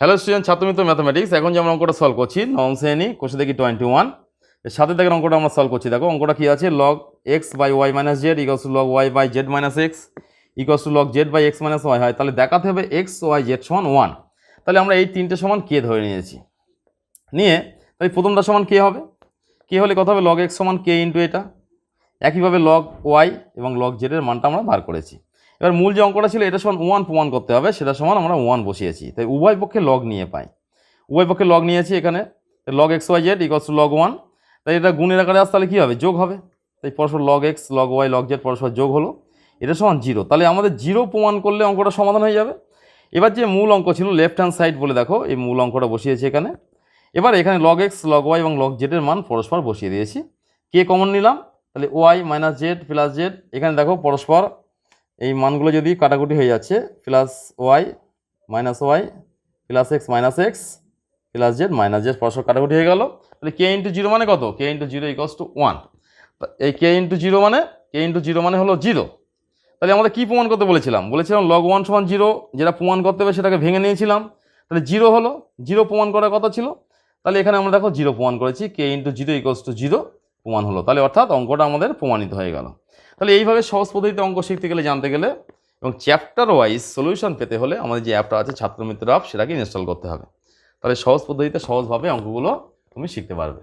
Hello student, ছাত্রমিত্র mathematics. এখন যে আমরা অঙ্কটা সলভ করছি নবম শ্রেণী কোষে দেখি 21 এর সাথে থেকে অঙ্কটা আমরা সলভ করছি। দেখো অঙ্কটা কি আছে, log x by y minus z equals to log y by z minus x equals to log z by x minus y হয়। তাহলে দেখাতে হবে এক্স ওয়াই জেড সমান 1। তাহলে আমরা এই তিনটে সমান কে ধরে নিয়েছি, নিয়ে তাহলে প্রথমটা সমান কে হবে, কে হলে কথা হবে লগ এক্স সমান কে ইন্টু এটা। একইভাবে লগ ওয়াই এবং লগ জেডের মানটা আমরা বার করেছি। এবার মূল যে অঙ্কটা ছিল এটা সমান 1 প্রমাণ করতে হবে, সেটা সমান আমরা 1 বসিয়েছি। তাই উভয় পক্ষে লগ নিয়ে পাই, উভয় পক্ষে লগ নিয়েছি। এখানে log x y z equals to log 1। তাই এটা গুণের আকারে আসতে তাহলে কী হবে, যোগ হবে। তাই পরস্পর log x log y log z পরস্পর যোগ হলো, এটা সমান 0। তাহলে আমাদের 0 প্রমাণ করলে অঙ্কটা সমাধান হয়ে যাবে। এবার যে মূল অঙ্ক ছিল লেফট হ্যান্ড সাইড বলে দেখো এই মূল অঙ্কটা বসিয়েছি এখানে। এবার এখানে লগ এক্স লগ ওয়াই এবং লগ জেডের মান পরস্পর বসিয়ে দিয়েছি। কে কমন নিলাম, তাহলে y minus z plus z. এখানে দেখো পরস্পর এই মানগুলো যদি কাটাকুটি হয়ে যাচ্ছে, plus y plus x minus x plus z minus z পরস্পর কাটাকুটি হয়ে গেল। তাহলে কে ইন্টু 0 মানে কত, কে ইন্টু 0 ইকুয়ালস টু 1। এই কে ইন্টু 0 মানে হলো 0। তাহলে আমাদের কী প্রমাণ করতে বলেছিলাম, লগ 1 সমান 0, যেটা প্রমাণ করতে হবে সেটাকে ভেঙে নিয়েছিলাম। তাহলে 0 হলো, 0 প্রমাণ করার কথা ছিল। তাহলে এখানে আমরা দেখো 0 প্রমাণ করেছি, কে ইন্টু 0 ইকুয়ালস টু 0 প্রমাণ হলো। তাহলে অর্থাৎ অঙ্কটা আমাদের প্রমাণিত হয়ে গেল। তাহলে এইভাবে সহজ পদ্ধতিতে অঙ্ক শিখতে গেলে, জানতে গেলে এবং চ্যাপ্টার ওয়াইজ সলিউশন পেতে হলে আমাদের যে অ্যাপটা আছে ছাত্রমিত্র অ্যাপ, সেটাকে ইনস্টল করতে হবে। তাহলে সহজ পদ্ধতিতে সহজভাবে অঙ্কগুলো তুমি শিখতে পারবে।